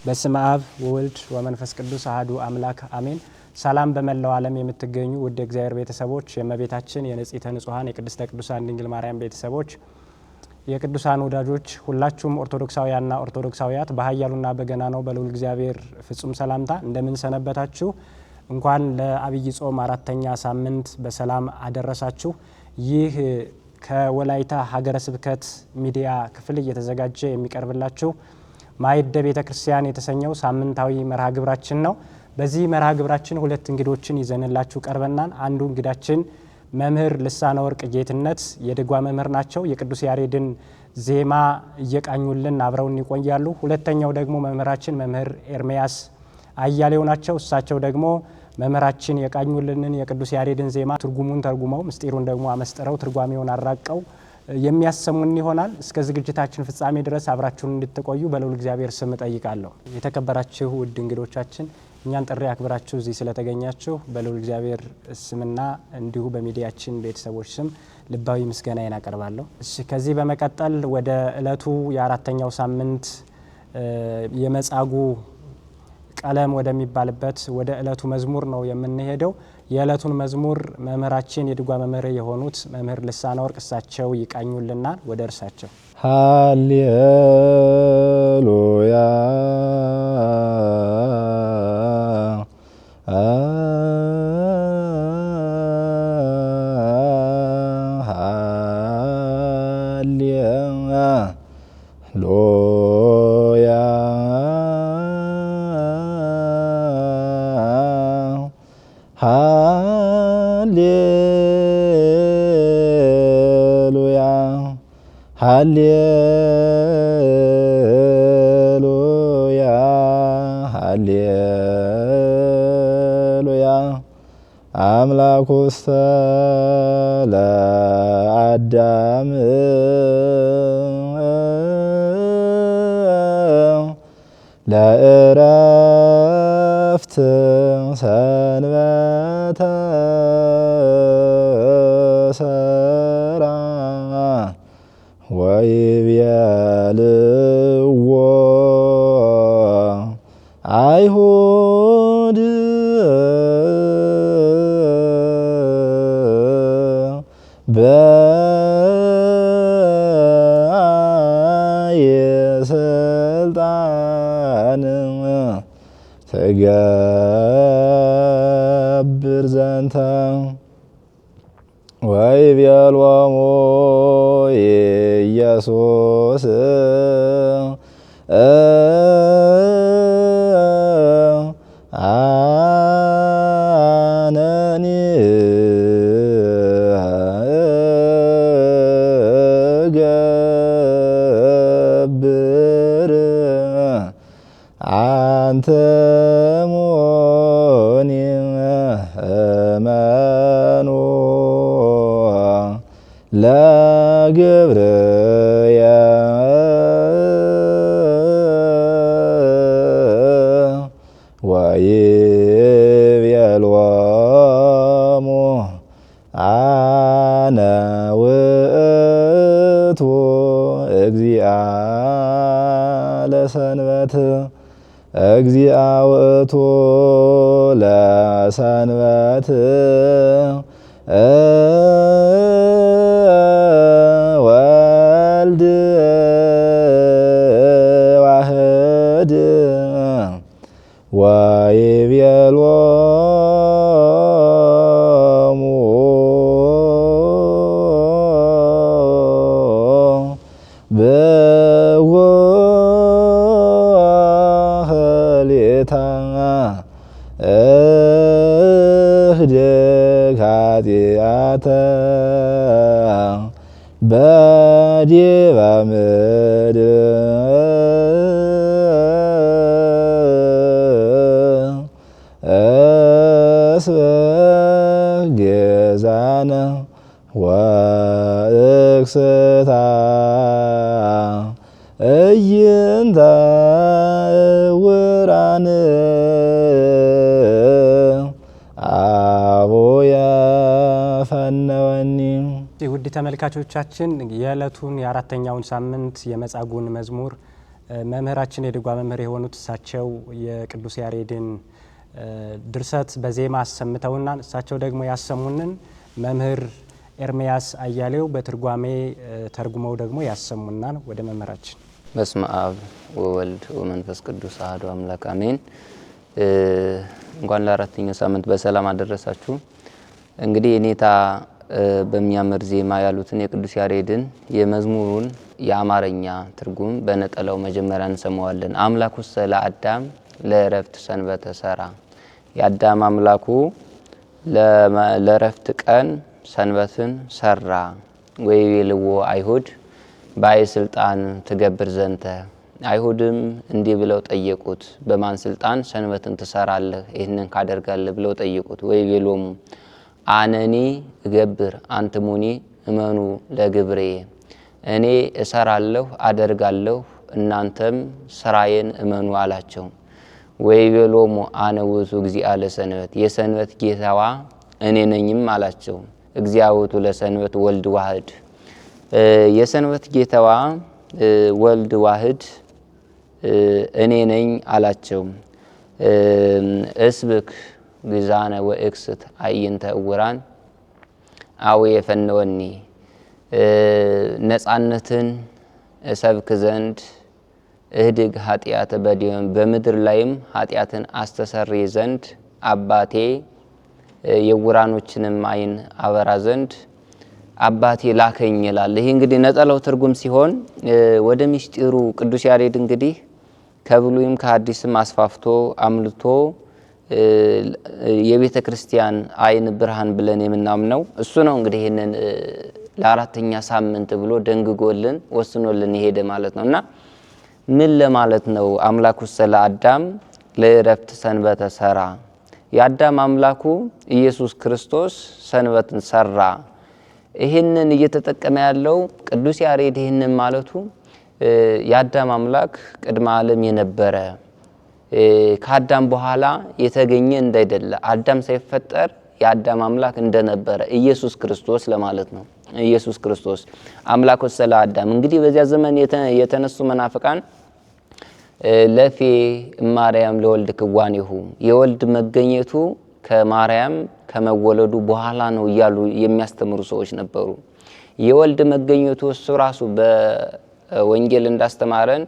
በስመ አብ ወወልድ ወመንፈስ ቅዱስ አሐዱ አምላክ አሜን። ሰላም በመላው ዓለም የምትገኙ ውድ እግዚአብሔር ቤተሰቦች፣ የእመቤታችን የንጽሕተ ንጹሐን የቅድስተ ቅዱሳን ድንግል ማርያም ቤተሰቦች፣ የቅዱሳን ወዳጆች ሁላችሁም ኦርቶዶክሳውያንና ኦርቶዶክሳውያት በኃያሉና በገናናው በልዑል እግዚአብሔር ፍጹም ሰላምታ እንደምን ሰነበታችሁ? እንኳን ለዐቢይ ጾም አራተኛ ሳምንት በሰላም አደረሳችሁ። ይህ ከወላይታ ሀገረ ስብከት ሚዲያ ክፍል እየተዘጋጀ የሚቀርብላችሁ ማዕደ ቤተ ክርስቲያን የተሰኘው ሳምንታዊ መርሃ ግብራችን ነው። በዚህ መርሃ ግብራችን ሁለት እንግዶችን ይዘንላችሁ ቀርበናል። አንዱ እንግዳችን መምህር ልሳነ ወርቅ ጌትነት የድጓ መምህር ናቸው። የቅዱስ ያሬድን ዜማ እየቃኙልን አብረውን ይቆያሉ። ሁለተኛው ደግሞ መምህራችን መምህር ኤርሚያስ አያሌው ናቸው። እሳቸው ደግሞ መምህራችን የቃኙልንን የቅዱስ ያሬድን ዜማ ትርጉሙን ተርጉመው ምስጢሩን ደግሞ አመስጥረው ትርጓሜውን አራቀው የሚያሰሙን ይሆናል። እስከ ዝግጅታችን ፍጻሜ ድረስ አብራችሁን እንድትቆዩ በልዑል እግዚአብሔር ስም ጠይቃለሁ። የተከበራችሁ ውድ እንግዶቻችን እኛን ጥሪ አክብራችሁ እዚህ ስለተገኛችሁ በልዑል እግዚአብሔር ስምና እንዲሁ በሚዲያችን ቤተሰቦች ስም ልባዊ ምስጋናዬን አቀርባለሁ። ከዚህ በመቀጠል ወደ ዕለቱ የአራተኛው ሳምንት የመጻጉዕ ቀለም ወደሚባልበት ወደ ዕለቱ መዝሙር ነው የምንሄደው። የዕለቱን መዝሙር መምህራችን የድጓ መምህር የሆኑት መምህር ልሳነ ወርቅ እሳቸው ይቃኙልናል። ወደ እርሳቸው። ሃሌሉያ ሃሌሉያ ሃሌሉያ አምላኩሰ ለአዳም ለዕረፍት ሰንበተ ሰራ ወይቤልዎ አይሁድ በአየስልጣን ትገብር ዘንተ ወይቤሎሙ ኢየሱስ አነኒ እገብር አንትሙኒ እመኑ ለግብርየ ወይቤሎሙ አነ ውእቱ እግዚአ ለሰንበት እግዚአ ውእቱ ለሰንበት ወልድ ዋህድ ወይቤሎሙ ብወህሌታ እህድግ ኃጢአተ በዲበ ምድር እስበክ ጌዛነ ወእክስታ እይንተ ዕውራን አቡየ ፈነወኒ። ውድ ተመልካቾቻችን የዕለቱን የአራተኛውን ሳምንት የመጻጉዕን መዝሙር መምህራችን የድጓ መምህር የሆኑት እሳቸው የቅዱስ ያሬድን ድርሰት በዜማ አሰምተውና እሳቸው ደግሞ ያሰሙንን መምህር ኤርሚያስ አያሌው በትርጓሜ ተርጉመው ደግሞ ያሰሙናል። ወደ መምህራችን። በስመ አብ ወወልድ ወመንፈስ ቅዱስ አሐዱ አምላክ አሜን። እንኳን ለአራተኛው ሳምንት በሰላም አደረሳችሁ። እንግዲህ የኔታ በሚያምር ዜማ ያሉትን የቅዱስ ያሬድን የመዝሙሩን የአማርኛ ትርጉም በነጠላው መጀመሪያ እንሰማዋለን። አምላኩሰ ለአዳም ለእረፍት ሰንበተ ሰራ። የአዳም አምላኩ ለእረፍት ቀን ሰንበትን ሰራ። ወይቤልዎ አይሁድ ባይ ስልጣን ትገብር ዘንተ። አይሁድም እንዲህ ብለው ጠየቁት፣ በማን ስልጣን ሰንበትን ትሰራለህ ይህንን ካደርጋለህ ብለው ጠየቁት። ወይቤሎሙ አነኒ እገብር አንትሙኒ እመኑ ለግብሬ። እኔ እሰራለሁ አደርጋለሁ እናንተም ስራዬን እመኑ አላቸው። ወይቤሎሙ አነ ውእቱ እግዚአ ለሰንበት፣ የሰንበት ጌታዋ እኔ ነኝም አላቸው። እግዚአ ውእቱ ለሰንበት ወልድ ዋህድ፣ የሰንበት ጌታዋ ወልድ ዋህድ እኔ ነኝ አላቸው። እስብክ ግዛነ ወእክስት አይንተ እውራን አው የፈነወኒ፣ ነጻነትን እሰብክ ዘንድ እህድግ ኃጢአተ በዲዮን፣ በምድር ላይም ኃጢአትን አስተሰሪ ዘንድ አባቴ የውራኖችንም አይን አበራ ዘንድ አባቴ ላከኝ ይላል። ይሄ እንግዲህ ነጠላው ትርጉም ሲሆን ወደ ምስጢሩ ቅዱስ ያሬድ እንግዲህ ከብሉይም ከሐዲስም አስፋፍቶ አምልቶ የቤተ ክርስቲያን አይን ብርሃን ብለን የምናምነው እሱ ነው። እንግዲህ ይሄንን ለአራተኛ ሳምንት ብሎ ደንግጎልን ወስኖልን ይሄደ ማለት ነውና ምን ለማለት ነው? አምላኩሰ ለአዳም ለእረፍት ሰንበተ ሰራ። የአዳም አምላኩ ኢየሱስ ክርስቶስ ሰንበትን ሰራ። ይህንን እየተጠቀመ ያለው ቅዱስ ያሬድ ይህንን ማለቱ የአዳም አምላክ ቅድመ ዓለም የነበረ ከአዳም በኋላ የተገኘ እንዳይደለ አዳም ሳይፈጠር የአዳም አምላክ እንደነበረ ኢየሱስ ክርስቶስ ለማለት ነው። ኢየሱስ ክርስቶስ አምላኩሰ ለአዳም። እንግዲህ በዚያ ዘመን የተነሱ መናፍቃን ለፌ ማርያም ለወልድ ክዋኔሁ፣ የወልድ መገኘቱ ከማርያም ከመወለዱ በኋላ ነው እያሉ የሚያስተምሩ ሰዎች ነበሩ። የወልድ መገኘቱ እሱ ራሱ በወንጌል እንዳስተማረን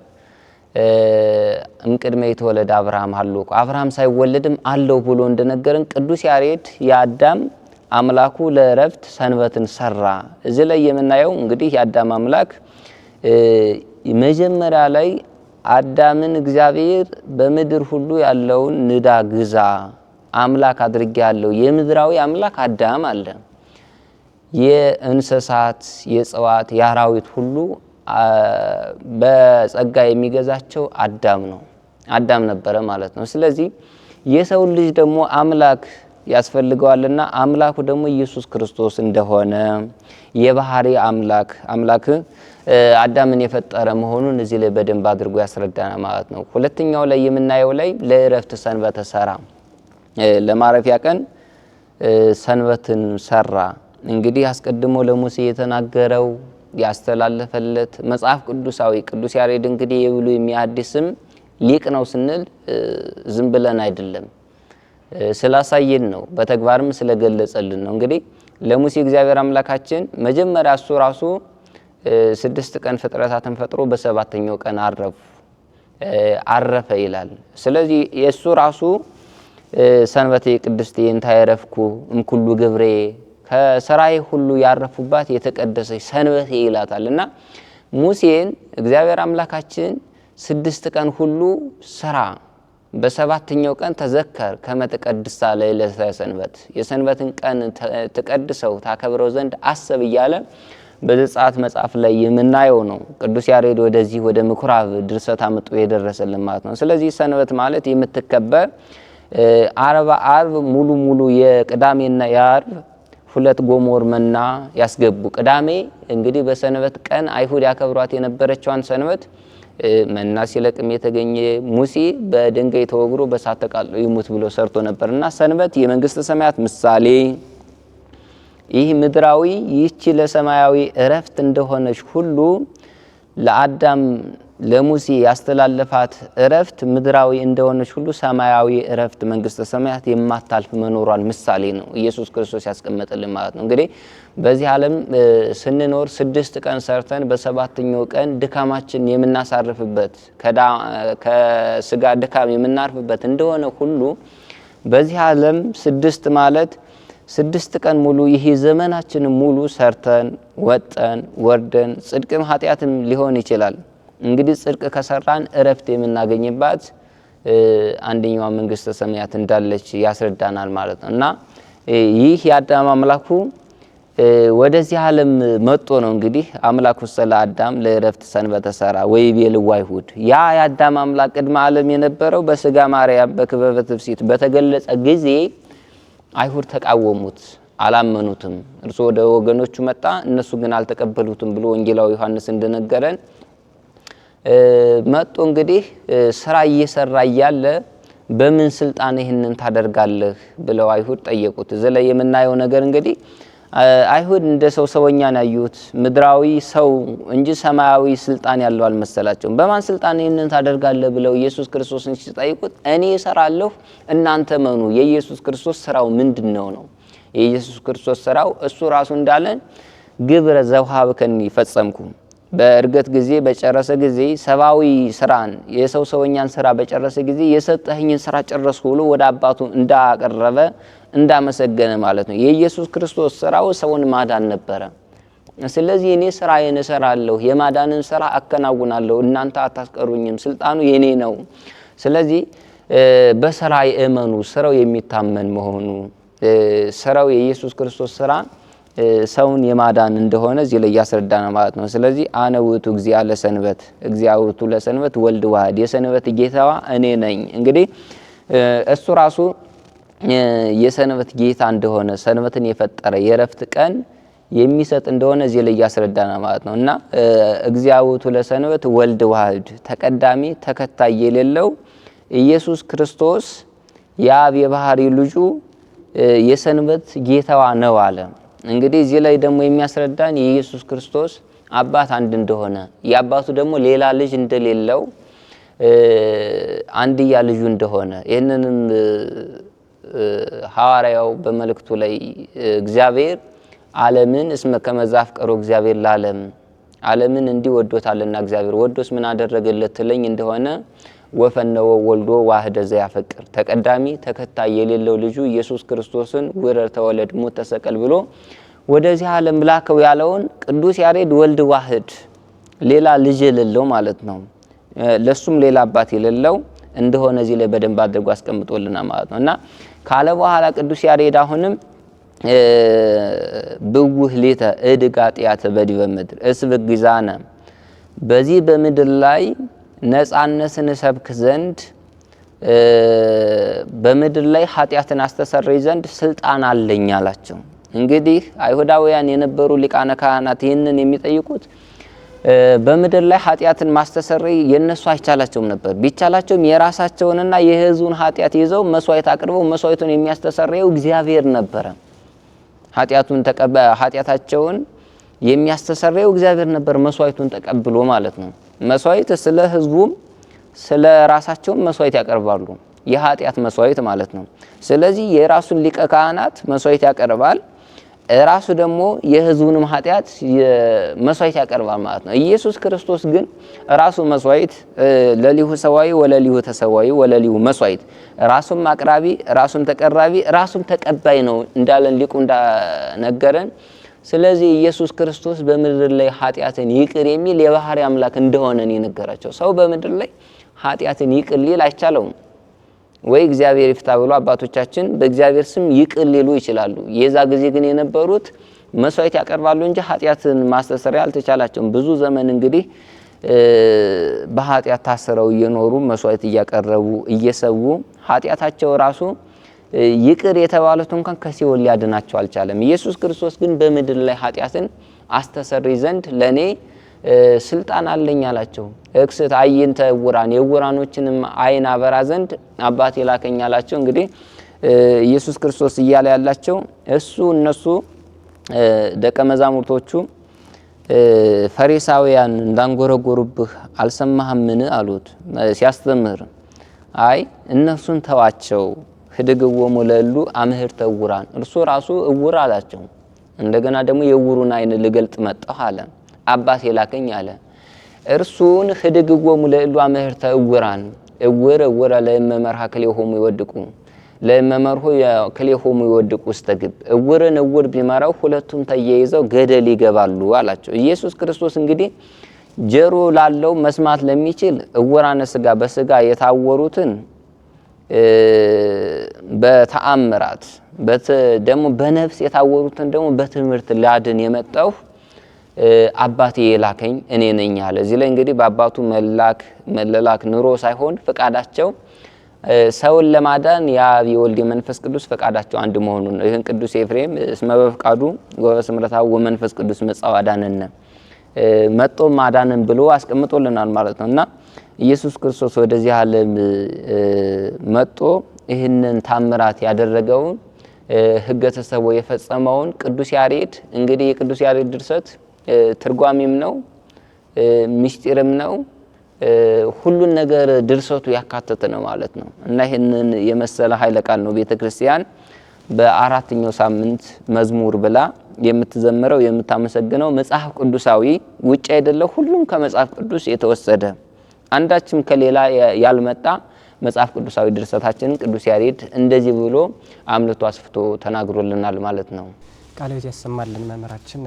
እምቅድመ የተወለደ አብርሃም አለው፣ አብርሃም ሳይወለድም አለው ብሎ እንደነገረን ቅዱስ ያሬድ የአዳም አምላኩ ለእረፍት ሰንበትን ሰራ። እዚህ ላይ የምናየው እንግዲህ የአዳም አምላክ መጀመሪያ ላይ አዳምን እግዚአብሔር በምድር ሁሉ ያለውን ንዳ ግዛ አምላክ አድርጌ ያለው የምድራዊ አምላክ አዳም አለ። የእንስሳት የእጽዋት የአራዊት ሁሉ በጸጋ የሚገዛቸው አዳም ነው፣ አዳም ነበረ ማለት ነው። ስለዚህ የሰው ልጅ ደግሞ አምላክ ያስፈልገዋልና አምላኩ ደግሞ ኢየሱስ ክርስቶስ እንደሆነ የባህሪ አምላክ አዳምን የፈጠረ መሆኑን እዚህ ላይ በደንብ አድርጎ ያስረዳናል ማለት ነው። ሁለተኛው ላይ የምናየው ላይ ለእረፍት ሰንበተ ሰራ፣ ለማረፊያ ቀን ሰንበትን ሰራ። እንግዲህ አስቀድሞ ለሙሴ የተናገረው ያስተላለፈለት መጽሐፍ ቅዱሳዊ ቅዱስ ያሬድ እንግዲህ የብሉይም የሐዲስም ሊቅ ነው ስንል ዝም ብለን አይደለም፣ ስላሳየን ነው፣ በተግባርም ስለገለጸልን ነው። እንግዲህ ለሙሴ እግዚአብሔር አምላካችን መጀመሪያ እሱ ራሱ 6 ቀን ፍጥረታትን ፈጥሮ በሰባተኛው ቀን አረፈ ይላል። ስለዚህ የእሱ ራሱ ሰንበቴ ቅድስት እንታይረፍኩ እምኩሉ ግብሬ፣ ከስራዬ ሁሉ ያረፉባት የተቀደሰች ሰንበቴ ይላታልና ሙሴን እግዚአብሔር አምላካችን 6 ቀን ሁሉ ስራ፣ በሰባተኛው ቀን ተዘከር ከመተቀድሳ ለይለተ ሰንበት፣ የሰንበትን ቀን ተቀድሰው ታከብረው ዘንድ አሰብ እያለ በዘጸአት መጽሐፍ ላይ የምናየው ነው። ቅዱስ ያሬድ ወደዚህ ወደ ምኩራብ ድርሰት አምጦ የደረሰልን ማለት ነው። ስለዚህ ሰንበት ማለት የምትከበር አርብ ሙሉ የቅዳሜና የአርብ 2 ጎሞር መና ያስገቡ። ቅዳሜ እንግዲህ በሰንበት ቀን አይሁድ ያከብሯት የነበረችዋን ሰንበት መና ሲለቅም የተገኘ ሙሴ በድንጋይ ተወግሮ በእሳት ተቃጥሎ ይሙት ብሎ ሰርቶ ነበርና ሰንበት የመንግስተ ሰማያት ምሳሌ፣ ይህ ምድራዊ ይህች ለሰማያዊ እረፍት እንደሆነች ሁሉ ለአዳም ለሙሴ ያስተላለፋት እረፍት ምድራዊ እንደሆነች ሁሉ ሰማያዊ እረፍት መንግስተ ሰማያት የማታልፍ መኖሯን ምሳሌ ነው ኢየሱስ ክርስቶስ ያስቀመጠልን ማለት ነው። እንግዲህ በዚህ ዓለም ስንኖር 6 ቀን ሰርተን በሰባተኛው ቀን ድካማችን የምናሳርፍበት ከስጋ ድካም የምናርፍበት እንደሆነ ሁሉ በዚህ ዓለም 6 ማለት 6 ቀን ሙሉ ይሄ ዘመናችን ሙሉ ሰርተን ወጠን ወርደን ጽድቅም ኃጢአትም ሊሆን ይችላል። እንግዲህ ጽድቅ ከሰራን እረፍት የምናገኝባት አንደኛዋ መንግስተ ሰማያት እንዳለች ያስረዳናል ማለት ነው። እና ይህ የአዳም አምላኩ ወደዚህ ዓለም መጥቶ ነው እንግዲህ አምላኩ ስለ አዳም ለእረፍት ሰንበተ ሰራ ወይቤልዎ አይሁድ። ያ የአዳም አምላክ ቅድመ ዓለም የነበረው በስጋ ማርያም በክበበ ትፍሥሕት በተገለጸ ጊዜ አይሁድ ተቃወሙት፣ አላመኑትም። እርሱ ወደ ወገኖቹ መጣ፣ እነሱ ግን አልተቀበሉትም ብሎ ወንጌላዊ ዮሐንስ እንደነገረን መጥቶ እንግዲህ ስራ እየሰራ እያለ በምን ስልጣን ይህንን ታደርጋለህ ብለው አይሁድ ጠየቁት። እዚህ ላይ የምናየው ነገር እንግዲህ አይሁድ እንደ ሰውኛን ያዩት ምድራዊ ሰው እንጂ ሰማያዊ ስልጣን ያለው አልመሰላቸውም። በማን ስልጣን ይህንን ታደርጋለህ ብለው ኢየሱስ ክርስቶስን ሲጠይቁት እኔ እሰራለሁ እናንተ መኑ። የኢየሱስ ክርስቶስ ስራው ምንድነው ነው? የኢየሱስ ክርስቶስ ስራው እሱ ራሱ እንዳለን ግብረ ዘውሃብከኒ ፈጸምኩ፣ በእርገት ጊዜ በጨረሰ ጊዜ ሰባዊ ስራን የሰውኛን ስራ በጨረሰ ጊዜ የሰጠኸኝን ስራ ጨረስኩ ብሎ ወደ አባቱ እንዳቀረበ እንዳመሰገነ ማለት ነው። የኢየሱስ ክርስቶስ ስራው ሰውን ማዳን ነበረ። ስለዚህ እኔ ስራዬን እሰራለሁ፣ የማዳንን ስራ አከናውናለሁ፣ እናንተ አታስቀሩኝም፣ ስልጣኑ የኔ ነው። ስለዚህ በስራዬ እመኑ፣ ስራው የሚታመን መሆኑ ስራው የኢየሱስ ክርስቶስ ስራ ሰውን የማዳን እንደሆነ እዚህ ላይ ያስረዳናል ማለት ነው። ስለዚህ አነ ውእቱ እግዚአ ለሰንበት እግዚአ ውእቱ ለሰንበት ወልድ ዋህድ፣ የሰንበት ጌታዋ እኔ ነኝ። እንግዲህ እሱ ራሱ የሰንበት ጌታ እንደሆነ ሰንበትን የፈጠረ የእረፍት ቀን የሚሰጥ እንደሆነ እዚህ ላይ ያስረዳናል ማለት ነው። እና እግዚአ ውእቱ ለሰንበት ወልድ ዋህድ፣ ተቀዳሚ ተከታይ የሌለው ኢየሱስ ክርስቶስ የአብ የባህሪ ልጁ የሰንበት ጌታዋ ነው አለ። እንግዲህ እዚህ ላይ ደግሞ የሚያስረዳን የኢየሱስ ክርስቶስ አባት አንድ እንደሆነ የአባቱ ደግሞ ሌላ ልጅ እንደሌለው አንድያ ልጁ እንደሆነ ይህንንም ሐዋርያው በመልእክቱ ላይ እግዚአብሔር ዓለምን እስመ ከመ ዘአፍቀሮ እግዚአብሔር ለዓለም ዓለምን እንዲህ ወዶታልና እግዚአብሔር ወዶስ ምን አደረገለት ትለኝ እንደሆነ ወፈነወ ወልዶ ዋህደ ዘያፈቅር፣ ተቀዳሚ ተከታይ የሌለው ልጁ ኢየሱስ ክርስቶስን ውረድ ተወለድ ሞት ተሰቀል ብሎ ወደዚህ ዓለም ላከው ያለውን ቅዱስ ያሬድ ወልድ ዋህድ ሌላ ልጅ የሌለው ማለት ነው፣ ለሱም ሌላ አባት የሌለው እንደሆነ እዚህ ላይ በደንብ አድርጎ አስቀምጦልናል ማለት ነው። እና ካለ በኋላ ቅዱስ ያሬድ አሁንም ብውህ ሌተ እድግ ኃጢአተ በዲበ ምድር እስብክ ግዛነ፣ በዚህ በምድር ላይ ነፃነትን ሰብክ ዘንድ በምድር ላይ ኃጢአትን አስተሰርይ ዘንድ ስልጣን አለኝ አላቸው። እንግዲህ አይሁዳውያን የነበሩ ሊቃነ ካህናት ይህንን የሚጠይቁት በምድር ላይ ኃጢአትን ማስተሰርይ የነሱ አይቻላቸውም ነበር። ቢቻላቸውም የራሳቸውንና የሕዝቡን ኃጢአት ይዘው መስዋዕት አቅርበው መስዋዕቱን የሚያስተሰርየው እግዚአብሔር ነበረ። ኃጢአታቸውን የሚያስተሰርየው እግዚአብሔር ነበር፣ መስዋዕቱን ተቀብሎ ማለት ነው። መስዋዕት ስለ ሕዝቡም ስለ ራሳቸውም መስዋዕት ያቀርባሉ፣ የኃጢአት መስዋዕት ማለት ነው። ስለዚህ የራሱን ሊቀ ካህናት መስዋዕት ያቀርባል፣ ራሱ ደግሞ የሕዝቡንም ኃጢአት መስዋዕት ያቀርባል ማለት ነው። ኢየሱስ ክርስቶስ ግን ራሱ መስዋዕት ለሊሁ ሰዋይ ወለሊሁ ተሰዋይ ወለሊሁ መስዋዕት፣ ራሱም አቅራቢ ራሱም ተቀራቢ ራሱም ተቀባይ ነው እንዳለን ሊቁ እንዳነገረን። ስለዚህ ኢየሱስ ክርስቶስ በምድር ላይ ኃጢአትን ይቅር የሚል የባህሪ አምላክ እንደሆነ ነው የነገራቸው። ሰው በምድር ላይ ኃጢአትን ይቅር ሊል አይቻለውም ወይ እግዚአብሔር ይፍታ ብሎ አባቶቻችን በእግዚአብሔር ስም ይቅር ሊሉ ይችላሉ። የዛ ጊዜ ግን የነበሩት መስዋዕት ያቀርባሉ እንጂ ኃጢአትን ማስተሰሪያ አልተቻላቸውም። ብዙ ዘመን እንግዲህ በኃጢአት ታስረው እየኖሩ መስዋዕት እያቀረቡ እየሰዉ ኃጢአታቸው ራሱ ይቅር የተባሉት እንኳን ከሲኦል ሊያድናቸው አልቻለም። ኢየሱስ ክርስቶስ ግን በምድር ላይ ኃጢአትን አስተሰርይ ዘንድ ለኔ ስልጣን አለኝ አላቸው። እክስት አይንተ ዕውራን የዕውራኖችንም አይን አበራ ዘንድ አባቴ ላከኝ አላቸው። እንግዲህ ኢየሱስ ክርስቶስ እያለ ያላቸው እሱ እነሱ ደቀ መዛሙርቶቹ ፈሪሳውያን እንዳንጎረጎሩብህ አልሰማህምን አሉት ሲያስተምር። አይ እነሱን ተዋቸው ህድግዎሙ ለእሉ አምህርተ ዕውራን፣ እርሱ ራሱ እውር አላቸው። እንደገና ደግሞ የዕውሩን ዓይን ልገልጥ መጣሁ አለ። አባቴ ላከኝ አለ። እርሱን ህድግዎሙ ለእሉ አምህርተ ዕውራን፣ እውር ለእመመርሃ ክልኤሆሙ ይወድቁ ለእመመርሁ ክልኤሆሙ ይወድቁ ውስተ ግብ፣ እውርን እውር ቢመራው ሁለቱም ተያይዘው ገደል ይገባሉ አላቸው። ኢየሱስ ክርስቶስ እንግዲህ ጆሮ ላለው መስማት ለሚችል ዕውራነ ሥጋ በሥጋ የታወሩትን በተአምራት ደግሞ በነፍስ የታወሩትን ደግሞ በትምህርት ላድን የመጣው አባቴ የላከኝ እኔ ነኝ አለ። እዚህ ላይ እንግዲህ በአባቱ መላክ ኑሮ ሳይሆን ፈቃዳቸው ሰውን ለማዳን የአብ የወልድ የመንፈስ ቅዱስ ፈቃዳቸው አንድ መሆኑን ነው። ይህን ቅዱስ ኤፍሬም እስመ በፈቃዱ ወበስምረታሁ ወመንፈስ ቅዱስ መጻው አዳነነ መጥቶ ማዳንን ብሎ አስቀምጦልናል ማለት ነው። እና ኢየሱስ ክርስቶስ ወደዚህ ዓለም መጥቶ ይህንን ታምራት ያደረገውን ሕገ ተሰቦ የፈጸመውን ቅዱስ ያሬድ እንግዲህ የቅዱስ ያሬድ ድርሰት ትርጓሜም ነው ምስጢርም ነው፣ ሁሉን ነገር ድርሰቱ ያካተተ ነው ማለት ነው። እና ይህንን የመሰለ ኃይለ ቃል ነው ቤተክርስቲያን በአራተኛው ሳምንት መዝሙር ብላ የምትዘምረው የምታመሰግነው። መጽሐፍ ቅዱሳዊ ውጭ አይደለም፣ ሁሉም ከመጽሐፍ ቅዱስ የተወሰደ አንዳችም ከሌላ ያልመጣ መጽሐፍ ቅዱሳዊ ድርሰታችንን ቅዱስ ያሬድ እንደዚህ ብሎ አምልቶ አስፍቶ ተናግሮልናል ማለት ነው። ቃልዎት ያሰማልን መምህራችን።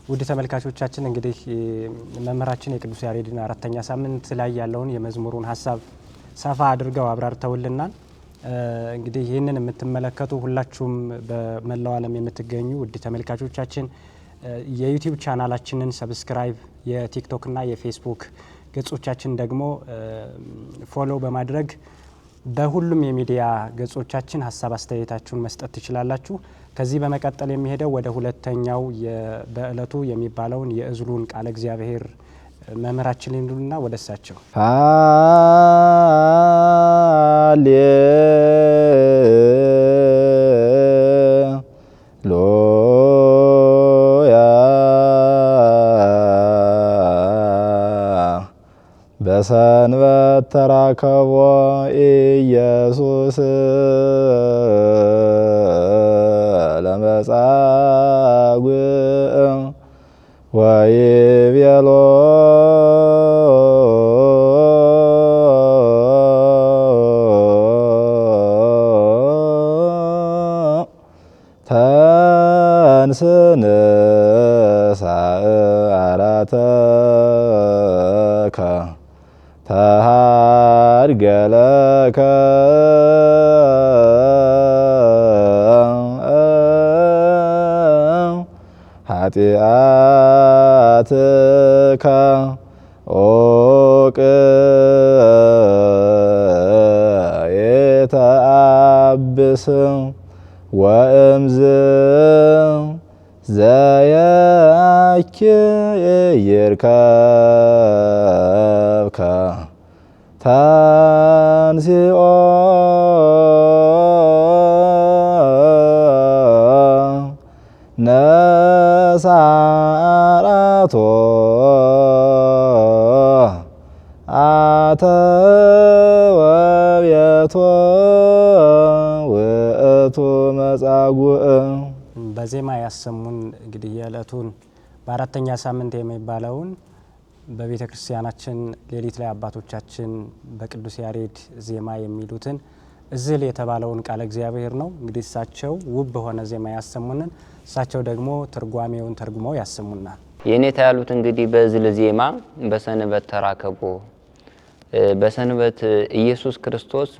ውድ ተመልካቾቻችን እንግዲህ መምህራችን የቅዱስ ያሬድን አራተኛ ሳምንት ላይ ያለውን የመዝሙሩን ሀሳብ ሰፋ አድርገው አብራርተውልናል። እንግዲህ ይህንን የምትመለከቱ ሁላችሁም በመላው ዓለም የምትገኙ ውድ ተመልካቾቻችን የዩቲዩብ ቻናላችንን ሰብስክራይብ፣ የቲክቶክ እና የፌስቡክ ገጾቻችን ደግሞ ፎሎ በማድረግ በሁሉም የሚዲያ ገጾቻችን ሀሳብ አስተያየታችሁን መስጠት ትችላላችሁ። ከዚህ በመቀጠል የሚሄደው ወደ ሁለተኛው በእለቱ የሚባለውን የእዝሉን ቃለ እግዚአብሔር መምህራችን ሊሉና ወደ እሳቸው በሰንበት ተራከቦ ኢየሱስ ለመጻጉዕ ወይቤሎ ተንሥእ ንሣእ ዓራተከ ተሃድገ ለከ ኃጢአትከ የተአብስ ወእምዝ ዘያኪ ይርከብከ ታንሲኦ ነሳራቶ አተወቤቶ ውእቱ መጻጉዕ። በዜማ ያሰሙን እንግዲህ የዕለቱን በአራተኛ ሳምንት የሚባለውን በቤተ ክርስቲያናችን ሌሊት ላይ አባቶቻችን በቅዱስ ያሬድ ዜማ የሚሉትን እዝል የተባለውን ቃለ እግዚአብሔር ነው። እንግዲህ እሳቸው ውብ በሆነ ዜማ ያሰሙንን፣ እሳቸው ደግሞ ትርጓሜውን ተርጉመው ያሰሙናል። የኔታ ያሉት እንግዲህ በእዝል ዜማ በሰንበት ተራከቦ በሰንበት ኢየሱስ ክርስቶስ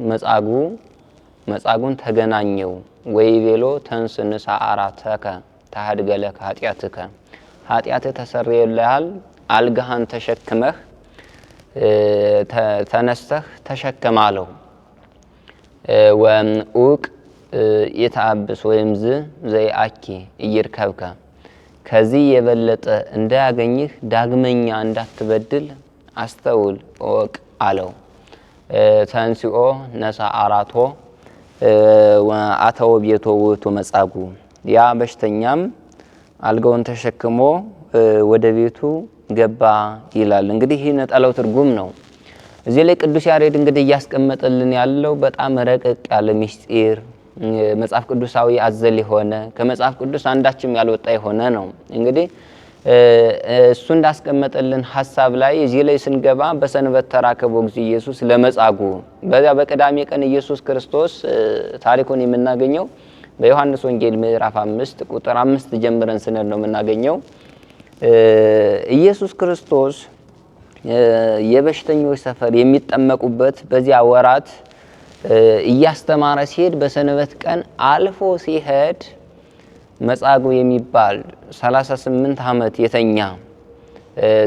መጻጉዕን ተገናኘው። ወይቤሎ ተንሥእ ንሣእ ዓራተከ ተሃድገ ለከ ኃጢአትከ፣ ኃጢአትህ ተሰርዮልሃል፣ አልጋህን ተሸክመህ ተነስተህ ተሸከም አለው። ወእውቅ የተአብስ ወይም ዘይአኪ ኢይርከብከ፣ ከዚህ የበለጠ እንዳያገኝህ ዳግመኛ እንዳትበድል አስተውል እወቅ አለው። ተንሥኦ ነሣእ ዓራቶ አተወ ቤቶ ውእቱ መጻጉዕ፣ ያ በሽተኛም አልጋውን ተሸክሞ ወደ ቤቱ ገባ ይላል። እንግዲህ ይህ ነጠላው ትርጉም ነው። እዚህ ላይ ቅዱስ ያሬድ እንግዲህ እያስቀመጠልን ያለው በጣም ረቀቅ ያለ ምስጢር መጽሐፍ ቅዱሳዊ አዘል የሆነ ከመጽሐፍ ቅዱስ አንዳችም ያልወጣ የሆነ ነው። እንግዲህ እሱ እንዳስቀመጠልን ሐሳብ ላይ እዚህ ላይ ስንገባ በሰንበት ተራከቦ ጊዜ ኢየሱስ ለመጻጉዕ በዚያ በቅዳሜ ቀን ኢየሱስ ክርስቶስ ታሪኩን የምናገኘው በዮሐንስ ወንጌል ምዕራፍ 5 ቁጥር 5 ጀምረን ስንል ነው የምናገኘው። ኢየሱስ ክርስቶስ የበሽተኞች ሰፈር የሚጠመቁበት በዚያ ወራት እያስተማረ ሲሄድ በሰንበት ቀን አልፎ ሲሄድ መጻጉዕ የሚባል 38 ዓመት የተኛ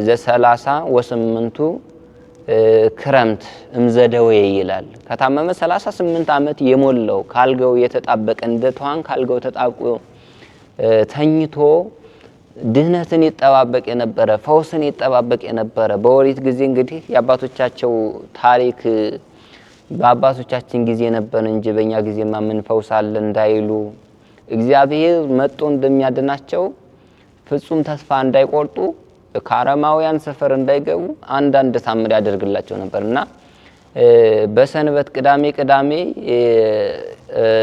ዘ38ቱ ክረምት እምዘደዌ ይላል። ከታመመ 38 ዓመት የሞላው ካልጋው የተጣበቀ እንደ ተዋን ካልጋው ተጣብቆ ተኝቶ ድህነትን ይጠባበቅ የነበረ ፈውስን ይጠባበቅ የነበረ በኦሪት ጊዜ እንግዲህ የአባቶቻቸው ታሪክ በአባቶቻችን ጊዜ ነበር እንጂ በእኛ ጊዜማ ምን ፈውስ አለ እንዳይሉ እግዚአብሔር መጥቶ እንደሚያድናቸው ፍጹም ተስፋ እንዳይቆርጡ ከአረማውያን ሰፈር እንዳይገቡ አንዳንድ ታምር ያደርግላቸው ነበርና በሰንበት ቅዳሜ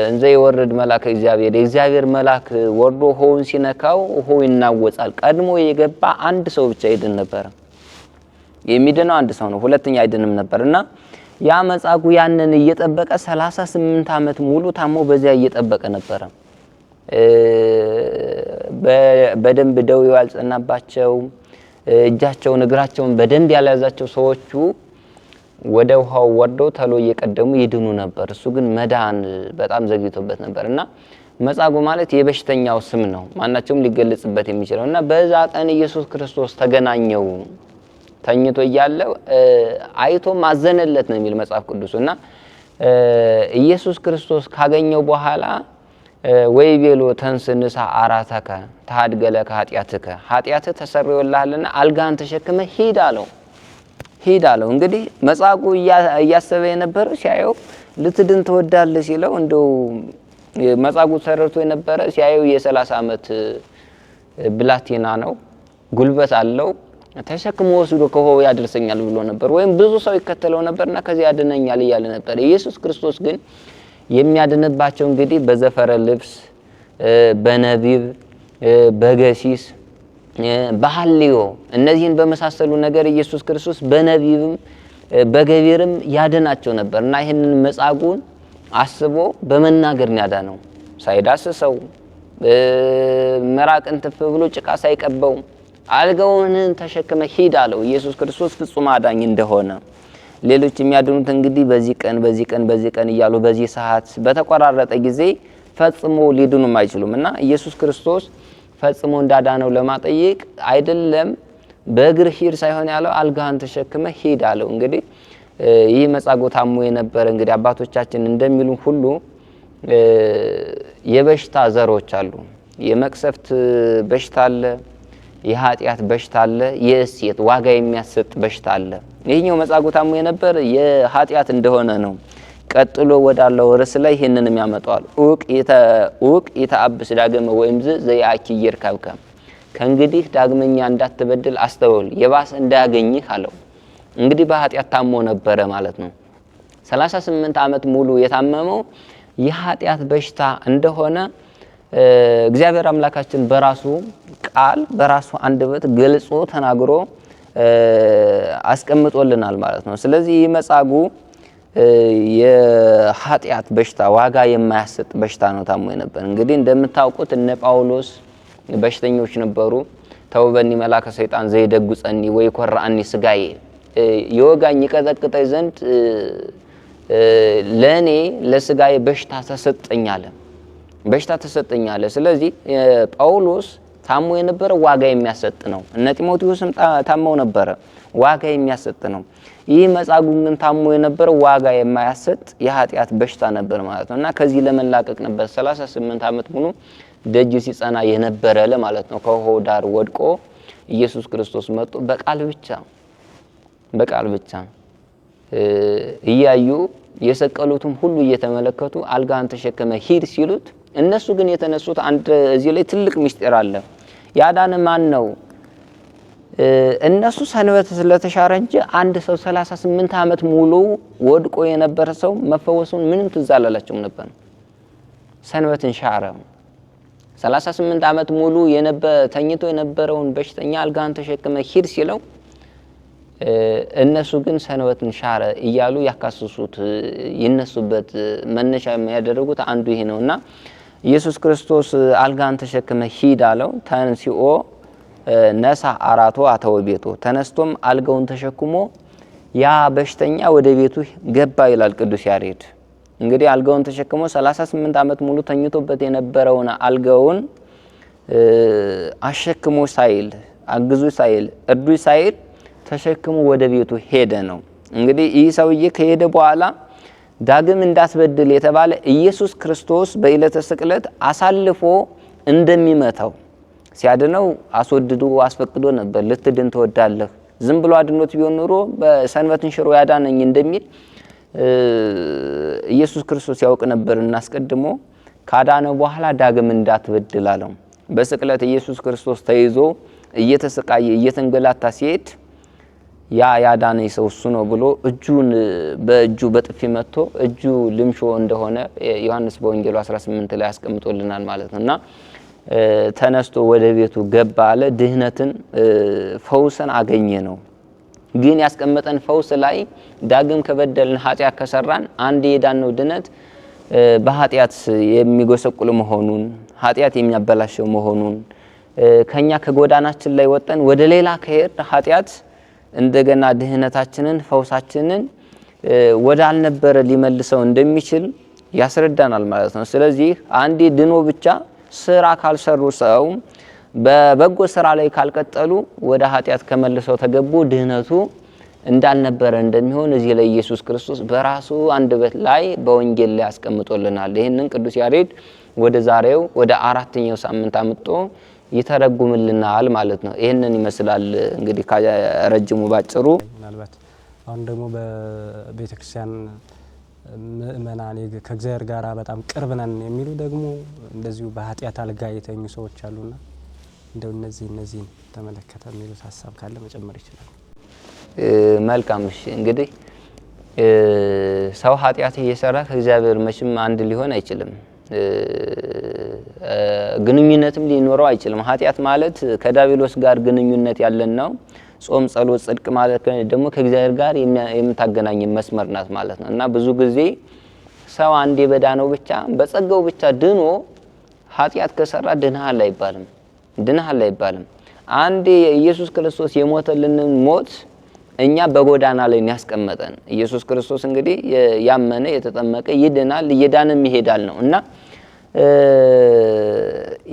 እንዘ ይወርድ መልአከ እግዚአብሔር መልአክ ወርዶ ሆውን ሲነካው ሆው ይናወጻል። ቀድሞ የገባ አንድ ሰው ብቻ ይድን ነበር። የሚድነው አንድ ሰው ነው፣ ሁለተኛ አይድንም ነበርና ያ መጻጉዕ ያንን እየጠበቀ 38 ዓመት ሙሉ ታሞ በዚያ እየጠበቀ ነበር። በደንብ ደዌው ያልጸናባቸው እጃቸውን እግራቸውን በደንብ ያልያዛቸው ሰዎቹ ወደ ውሃው ወርደው ተሎ እየቀደሙ ይድኑ ነበር። እሱ ግን መዳን በጣም ዘግይቶበት ነበርና መጻጉዕ ማለት የበሽተኛው ስም ነው፣ ማናቸውም ሊገለጽበት የሚችለውና በዛ ቀን ኢየሱስ ክርስቶስ ተገናኘው። ተኝቶ እያለ አይቶ ማዘነለት ነው የሚል መጽሐፍ ቅዱስና ኢየሱስ ክርስቶስ ካገኘው በኋላ ወይ ቤሎ ተንስ ንሳ አራተከ ተሃድገለ ከኃጢአትከ ኃጢአትህ ተሰርዮልሃልና አልጋን ተሸክመ ሂድ አለው። እንግዲህ መጻጉዕ እያሰበ የነበረው ሲያየው ልትድን ትወዳለህ ሲለው እንደው መጻጉዕ ተረድቶ የነበረ ሲያየው የ30 ዓመት ብላቴና ነው፣ ጉልበት አለው፣ ተሸክሞ ወስዶ ከሆው ያደርሰኛል ብሎ ነበር። ወይም ብዙ ሰው ይከተለው ነበርና ከዚህ ያድነኛል እያለ ነበር። ኢየሱስ ክርስቶስ ግን የሚያድንባቸው እንግዲህ በዘፈረ ልብስ፣ በነቢብ፣ በገሲስ፣ በሐልዮ እነዚህን በመሳሰሉ ነገር ኢየሱስ ክርስቶስ በነቢብም በገቢርም ያድናቸው ነበርና ይሄንን መጻጉዕን አስቦ በመናገር ያዳነው ሳይዳስሰው መራቅን ትፍ ብሎ ጭቃ ሳይቀበው አልጋውን ተሸክመ ሂድ አለው። ኢየሱስ ክርስቶስ ፍጹም አዳኝ እንደሆነ ሌሎች የሚያድኑት እንግዲህ በዚህ ቀን እያሉ በዚህ ሰዓት በተቆራረጠ ጊዜ ፈጽሞ ሊድኑም አይችሉምና ኢየሱስ ክርስቶስ ፈጽሞ እንዳዳነው ለማጠየቅ አይደለም በእግር ሂድ ሳይሆን ያለው አልጋህን ተሸክመ ሂድ አለው። እንግዲህ ይህ መጻጉዕ ታሞ የነበረ እንግዲህ አባቶቻችን እንደሚሉ ሁሉ የበሽታ ዘሮች አሉ። የመቅሰፍት በሽታ አለ፣ የኃጢአት በሽታ አለ፣ የእሴት ዋጋ የሚያሰጥ በሽታ አለ። ይህኛው መጻጉዕ ታሞ የነበረ የኃጢአት እንደሆነ ነው። ቀጥሎ ወዳለው ርዕስ ላይ ይሄንንም ያመጣዋል። ኡቅ ይተአብስ ዳግመ ወይም ዘያኪየር ካብከ ከእንግዲህ ዳግመኛ እንዳትበድል አስተውል የባሰ እንዳያገኝህ አለው። እንግዲህ በኃጢአት ታሞ ነበረ ማለት ነው። 38 ዓመት ሙሉ የታመመው የኃጢአት በሽታ እንደሆነ እግዚአብሔር አምላካችን በራሱ ቃል በራሱ አንደበት ገልጾ ተናግሮ አስቀምጦልናል ማለት ነው። ስለዚህ መጻጉዕ የኃጢአት በሽታ ዋጋ የማያሰጥ በሽታ ነው ታሞ የነበረ። እንግዲህ እንደምታውቁት እነ ጳውሎስ በሽተኞች ነበሩ። ተውበኒ መላከ ሰይጣን ዘይደጉጸኒ ወይ ኮራአኒ ስጋዬ የወጋኝ ይቀጠቅጠኝ ዘንድ ለኔ ለስጋዬ በሽታ ተሰጠኛለ። ስለዚህ ጳውሎስ ታሞ የነበረ ዋጋ የሚያሰጥ ነው። እነ ጢሞቴዎስም ታመው ነበረ፣ ዋጋ የሚያሰጥ ነው። ይህ መጻጉዕ ግን ታሞ የነበረ ዋጋ የማያሰጥ የኃጢአት በሽታ ነበር ማለት ነው እና ከዚህ ለመላቀቅ ነበር 38 ዓመት ሙሉ ደጅ ሲጸና የነበረ ለማለት ነው። ከውሃው ዳር ወድቆ ኢየሱስ ክርስቶስ መጥቶ በቃል ብቻ እያዩ የሰቀሉትም ሁሉ እየተመለከቱ አልጋህን ተሸክመ ሂድ ሲሉት እነሱ ግን የተነሱት አንድ እዚህ ላይ ትልቅ ምስጢር አለ። ያዳነ ማን ነው? እነሱ ሰንበት ስለተሻረ እንጂ አንድ ሰው 38 ዓመት ሙሉ ወድቆ የነበረ ሰው መፈወሱን ምንም ትዝ አላላቸውም ነበር። ሰንበትን ሻረ። 38 ዓመት ሙሉ ተኝቶ የነበረውን በሽተኛ አልጋን ተሸክመ ሂድ ሲለው እነሱ ግን ሰንበትን ሻረ እያሉ ያካስሱት ይነሱበት መነሻ የሚያደርጉት አንዱ ይሄ ነውና ኢየሱስ ክርስቶስ አልጋን ተሸክመ ሂድ አለው። ተንሲኦ ነሳ አራቶ አተወ ቤቶ፣ ተነስቶም አልጋውን ተሸክሞ ያ በሽተኛ ወደ ቤቱ ገባ ይላል ቅዱስ ያሬድ። እንግዲህ አልጋውን ተሸክሞ 38 ዓመት ሙሉ ተኝቶበት የነበረውን አልጋውን አሸክሞ ሳይል አግዙ ሳይል እርዱ ሳይል ተሸክሞ ወደ ቤቱ ሄደ ነው። እንግዲህ ይህ ሰውዬ ከሄደ በኋላ ዳግም እንዳትበድል የተባለ ኢየሱስ ክርስቶስ በዕለተ ስቅለት አሳልፎ እንደሚመታው ሲያድነው አስወድዶ አስፈቅዶ ነበር። ልትድን ትወዳለህ፣ ዝም ብሎ አድኖት ቢሆን ኑሮ በሰንበትን ሽሮ ያዳነኝ እንደሚል ኢየሱስ ክርስቶስ ያውቅ ነበር። እናስቀድሞ ካዳነው በኋላ ዳግም እንዳትበድል አለው። በስቅለት ኢየሱስ ክርስቶስ ተይዞ እየተሰቃየ እየተንገላታ ሲሄድ ያ ያዳነኝ ሰው እሱ ነው ብሎ በእጁ በጥፊ መጥቶ እጁ ልምሾ እንደሆነ ዮሐንስ በወንጌሉ 18 ላይ አስቀምጦልናል ማለት ነውና ተነስቶ ወደ ቤቱ ገባ አለ። ድህነትን ፈውስን አገኘ ነው። ግን ያስቀመጠን ፈውስ ላይ ዳግም ከበደልን ኃጢአት ከሰራን አንድ የዳነው ድነት በኃጢአት የሚጎሰቁል መሆኑን ኃጢአት የሚያበላሸው መሆኑን ከኛ ከጎዳናችን ላይ ወጠን ወደ ሌላ ከሄድ ኃጢአት እንደገና ድህነታችንን ፈውሳችንን ወደ አልነበረ ሊመልሰው እንደሚችል ያስረዳናል ማለት ነው። ስለዚህ አንዴ ድኖ ብቻ ስራ ካልሰሩ ሰው በበጎ ስራ ላይ ካልቀጠሉ ወደ ኃጢአት ከመልሰው ተገቡ ድህነቱ እንዳልነበረ እንደሚሆን እዚህ ላይ ኢየሱስ ክርስቶስ በራሱ አንደበት ላይ በወንጌል ላይ አስቀምጦልናል። ይሄንን ቅዱስ ያሬድ ወደ ዛሬው ወደ አራተኛው ሳምንት አምጥቶ ይተረጉምልናል ማለት ነው። ይሄንን ይመስላል እንግዲህ ረጅሙ ባጭሩ። ምናልባት አሁን ደግሞ በቤተክርስቲያን ምእመናን ከእግዚአብሔር ጋር በጣም ቅርብ ነን የሚሉ ደግሞ እንደዚሁ በኃጢአት አልጋ የተኙ ሰዎች አሉና እንደው እነዚህን ተመለከተ የሚሉት ሀሳብ ካለ መጨመር ይችላል። መልካም። እሺ እንግዲህ ሰው ኃጢአት እየሰራ ከእግዚአብሔር መቼም አንድ ሊሆን አይችልም። ግንኙነትም ሊኖረው አይችልም። ኃጢአት ማለት ከዲያብሎስ ጋር ግንኙነት ያለን ነው። ጾም፣ ጸሎት፣ ጽድቅ ማለት ደግሞ ከእግዚአብሔር ጋር የምታገናኝ መስመር ናት ማለት ነው። እና ብዙ ጊዜ ሰው አንዴ በዳነው ብቻ በጸጋው ብቻ ድኖ ኃጢአት ከሰራ ድነሃል አይባልም። አንዴ ኢየሱስ ክርስቶስ የሞተልንን ሞት እኛ በጎዳና ላይ ያስቀመጠን ኢየሱስ ክርስቶስ እንግዲህ ያመነ የተጠመቀ ይድናል እየዳነም ይሄዳል ነው እና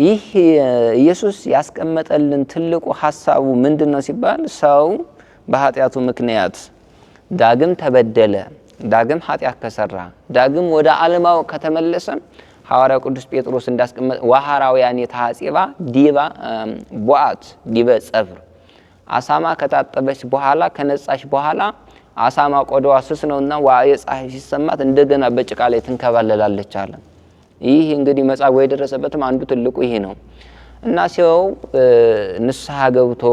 ይህ ኢየሱስ ያስቀመጠልን ትልቁ ሐሳቡ ምንድነው ሲባል ሰው በኃጢአቱ ምክንያት ዳግም ተበደለ፣ ዳግም ኃጢአት ከሰራ፣ ዳግም ወደ ዓለማው ከተመለሰ ሐዋርያው ቅዱስ ጴጥሮስ እንዳስቀመጠ ወሐራውያን የተሐጺባ ዲባ ቦአት ዲበ ጸፍር አሳማ ከታጠበች በኋላ ከነጻች በኋላ አሳማ ቆዳዋ ስስ ነውና የፀሐይ ሲሰማት እንደገና በጭቃ ላይ ትንከባለላለች አለ። ይህ እንግዲህ መጻጉዕ የደረሰበትም አንዱ ትልቁ ይሄ ነው እና ሰው ንስሐ ገብቶ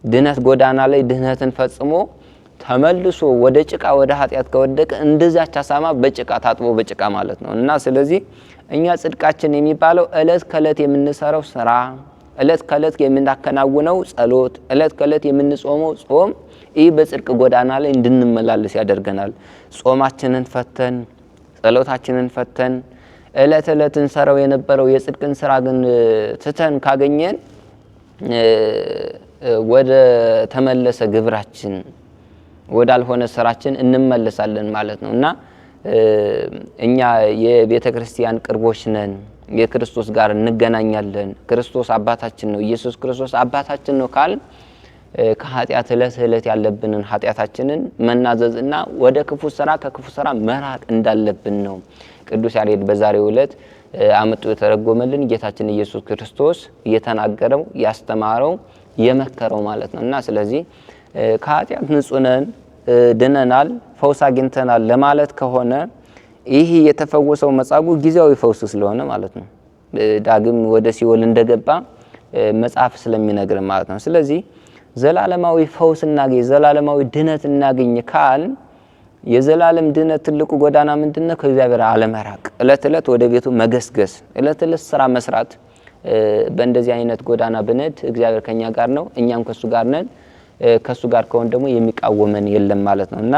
ድነት ጎዳና ላይ ድህነትን ፈጽሞ ተመልሶ ወደ ጭቃ ወደ ኃጢአት ከወደቀ እንደዛች አሳማ በጭቃ ታጥቦ በጭቃ ማለት ነው እና ስለዚህ እኛ ጽድቃችን የሚባለው እለት ከእለት የምንሰራው ስራ፣ እለት ከእለት የምናከናውነው ጸሎት፣ እለት ከእለት የምንጾመው ጾም ይህ በጽድቅ ጎዳና ላይ እንድንመላለስ ያደርገናል። ጾማችንን ፈተን ጸሎታችንን ፈተን እለት እለት እንሰራው የነበረው የጽድቅን ስራ ግን ትተን ካገኘን ወደ ተመለሰ ግብራችን ወዳልሆነ ስራችን እንመለሳለን ማለት ነው እና እኛ የቤተ ክርስቲያን ቅርቦች ነን። የክርስቶስ ጋር እንገናኛለን። ክርስቶስ አባታችን ነው። ኢየሱስ ክርስቶስ አባታችን ነው ካል ከኃጢአት እለት እለት ያለብንን ኃጢአታችንን መናዘዝና ወደ ክፉ ስራ ከክፉ ስራ መራቅ እንዳለብን ነው ቅዱስ ያሬድ በዛሬው ዕለት አመጡ የተረጎመልን ጌታችን ኢየሱስ ክርስቶስ እየተናገረው ያስተማረው የመከረው ማለት ነው እና ስለዚህ ከኃጢአት ንጹህ ነን፣ ድነናል፣ ፈውስ አግኝተናል ለማለት ከሆነ ይህ የተፈወሰው መጻጉዕ ጊዜያዊ ፈውስ ስለሆነ ማለት ነው ዳግም ወደ ሲኦል እንደገባ መጽሐፍ ስለሚነግር ማለት ነው። ስለዚህ ዘላለማዊ ፈውስ እናገኝ ዘላለማዊ ድነት እናገኝ ካል የዘላለም ድነት ትልቁ ጎዳና ምንድነው? ከእግዚአብሔር አለመራቅ፣ እለት እለት ወደ ቤቱ መገስገስ፣ እለት እለት ስራ መስራት። በእንደዚህ አይነት ጎዳና ብንሄድ እግዚአብሔር ከኛ ጋር ነው፣ እኛም ከሱ ጋር ነን። ከሱ ጋር ከሆነ ደግሞ የሚቃወመን የለም ማለት ነው እና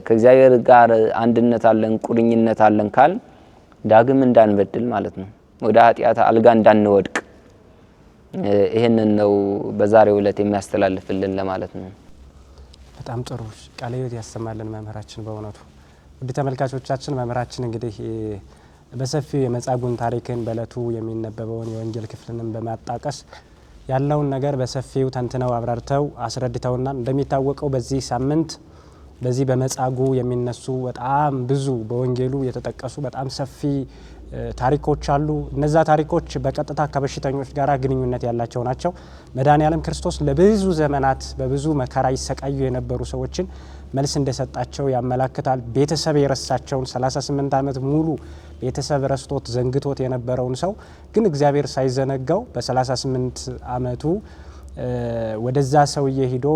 ከእግዚአብሔር ጋር አንድነት አለን፣ ቁርኝነት አለን ካል ዳግም እንዳንበድል ማለት ነው፣ ወደ ኃጢአት አልጋ እንዳንወድቅ ይሄንን ነው በዛሬው ዕለት የሚያስተላልፍልን ለማለት ነው። በጣም ጥሩ ቃለ ሕይወት ያሰማልን መምህራችን። በእውነቱ ውድ ተመልካቾቻችን መምህራችን እንግዲህ በሰፊው የመጻጉዕን ታሪክን በእለቱ የሚነበበውን የወንጌል ክፍልንም በማጣቀስ ያለውን ነገር በሰፊው ተንትነው አብራርተው አስረድተውና እንደሚታወቀው በዚህ ሳምንት በዚህ በመጻጉዕ የሚነሱ በጣም ብዙ በወንጌሉ የተጠቀሱ በጣም ሰፊ ታሪኮች አሉ። እነዛ ታሪኮች በቀጥታ ከበሽተኞች ጋር ግንኙነት ያላቸው ናቸው። መድኃኔዓለም ክርስቶስ ለብዙ ዘመናት በብዙ መከራ ይሰቃዩ የነበሩ ሰዎችን መልስ እንደሰጣቸው ያመላክታል። ቤተሰብ የረሳቸውን 38 ዓመት ሙሉ ቤተሰብ ረስቶት ዘንግቶት የነበረውን ሰው ግን እግዚአብሔር ሳይዘነጋው በ38 ዓመቱ ወደዛ ሰውዬ ሂዶ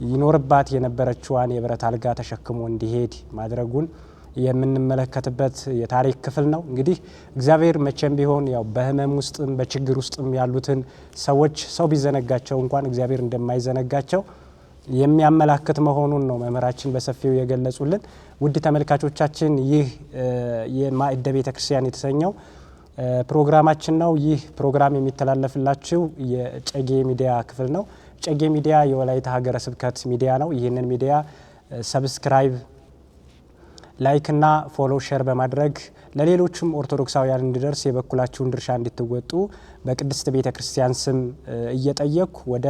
ይኖርባት የነበረችዋን የብረት አልጋ ተሸክሞ እንዲሄድ ማድረጉን የምንመለከትበት የታሪክ ክፍል ነው። እንግዲህ እግዚአብሔር መቼም ቢሆን ያው በህመም ውስጥም በችግር ውስጥም ያሉትን ሰዎች ሰው ቢዘነጋቸው እንኳን እግዚአብሔር እንደማይዘነጋቸው የሚያመላክት መሆኑን ነው መምህራችን በሰፊው የገለጹልን። ውድ ተመልካቾቻችን ይህ የማዕደ ቤተክርስቲያን የተሰኘው ፕሮግራማችን ነው። ይህ ፕሮግራም የሚተላለፍላችሁ የጨጌ ሚዲያ ክፍል ነው። ጨጌ ሚዲያ የወላይታ ሀገረ ስብከት ሚዲያ ነው። ይህንን ሚዲያ ሰብስክራይብ፣ ላይክ እና ፎሎ ሼር በማድረግ ለሌሎችም ኦርቶዶክሳውያን እንዲደርስ የበኩላችሁን ድርሻ እንድትወጡ በቅድስት ቤተክርስቲያን ስም እየጠየቅኩ ወደ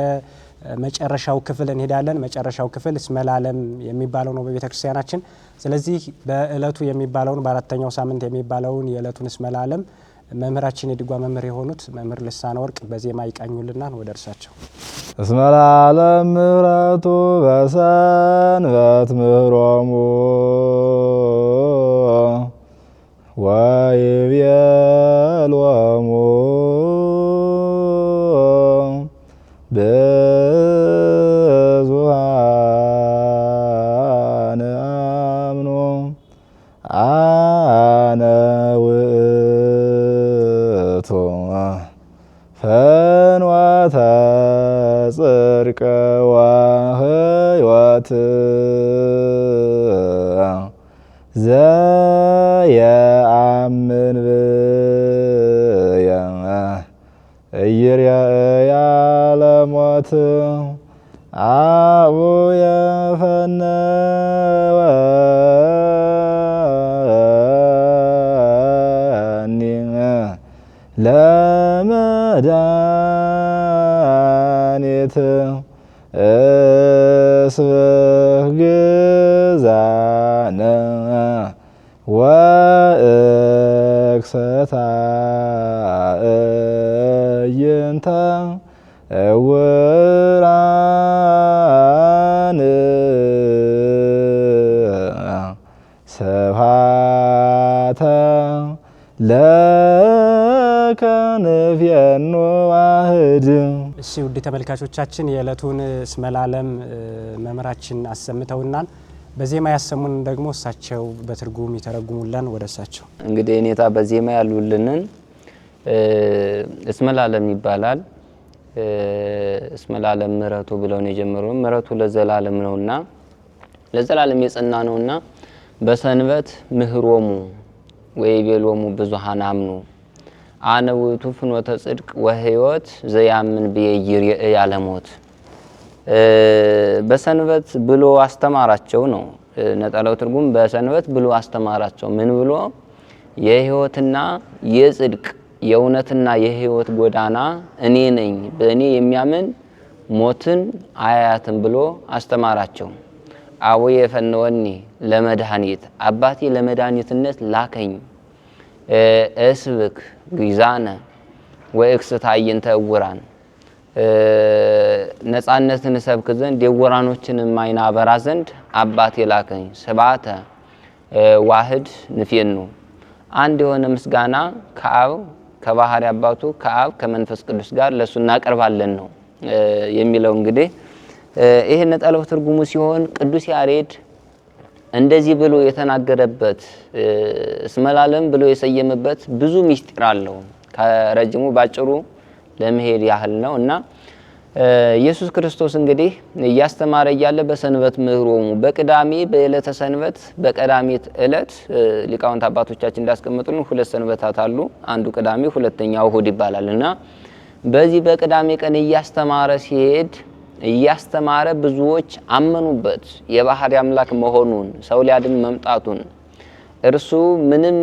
መጨረሻው ክፍል እንሄዳለን። መጨረሻው ክፍል እስመ ለዓለም የሚባለው ነው በቤተክርስቲያናችን። ስለዚህ በእለቱ የሚባለውን በአራተኛው ሳምንት የሚባለውን የእለቱን እስመ ለዓለም መምህራችን የድጓ መምህር የሆኑት መምህር ልሳነ ወርቅ በዜማ ይቃኙልናል። ወደ እርሳቸው። እስመ ለዓለም ምሕረቱ በሰንበት ምህሮሙ ወይቤሎሙ ብዙኃን አምኑ አነ ውእቱ ፍኖተ ጽድቅ ወሕይወት ዘየአምን ብየ ኢይሬእያ ለሞት አቡየ ፈነወኒ ለመድኃኒት እስብህ ግዛነ ወእክስታ እይንተ እውራን ስብሐተ ለከ ንፌኑ ዋህድ። እሺ ውድ ተመልካቾቻችን የዕለቱን እስመ ለዓለም መምህራችን አሰምተውናል። በዜማ ያሰሙን ደግሞ እሳቸው በትርጉም ይተረጉሙልን። ወደ እሳቸው እንግዲህ እኔታ በዜማ ያሉልንን እስመ ለዓለም ይባላል። እስመ ለዓለም ምሕረቱ ብለው ነው የጀመሩት። ምሕረቱ ለዘላለም ነውና ለዘላለም የጸና ነውና በሰንበት ምህሮሙ ወይቤሎሙ ብዙኃን አምኑ አነ ውእቱ ፍኖተ ጽድቅ ወሕይወት ዘያምን ብየ ኢይሬእያ ለሞት። በሰንበት ብሎ አስተማራቸው ነው ነጠላው ትርጉም። በሰንበት ብሎ አስተማራቸው ምን ብሎ? የሕይወትና የጽድቅ የእውነትና የሕይወት ጎዳና እኔ ነኝ፣ በእኔ የሚያምን ሞትን አያያትም ብሎ አስተማራቸው። አቡየ ፈነወኒ ለመድኃኒት፣ አባቴ ለመድኃኒትነት ላከኝ። እስብክ ግዛነ ወእክስታ እይንተ እውራን፣ ነጻነትን ሰብክ ዘንድ የዕውራኖችንም ዓይን አበራ ዘንድ አባቴ ላከኝ። ስብሐተ ዋህድ ንፌኑ፣ አንድ የሆነ ምስጋና ከአብ ከባህሪ አባቱ ከአብ ከመንፈስ ቅዱስ ጋር ለሱ እናቀርባለን ነው የሚለው። እንግዲህ ይሄ ነጠላው ትርጉሙ ሲሆን ቅዱስ ያሬድ እንደዚህ ብሎ የተናገረበት እስመላለም ብሎ የሰየመበት ብዙ ምስጢር አለው። ከረጅሙ ባጭሩ ለመሄድ ያህል ነው እና ኢየሱስ ክርስቶስ እንግዲህ እያስተማረ እያለ በሰንበት ምህሮሙ በቅዳሜ በዕለተ ሰንበት በቀዳሚት ዕለት ሊቃውንት አባቶቻችን እንዳስቀመጡልን ሁለት ሰንበታት አሉ። አንዱ ቅዳሜ ሁለተኛው እሁድ ይባላልና በዚህ በቅዳሜ ቀን እያስተማረ ሲሄድ እያስተማረ ብዙዎች አመኑበት። የባህሪ አምላክ መሆኑን ሰው ሊያድን መምጣቱን እርሱ ምንም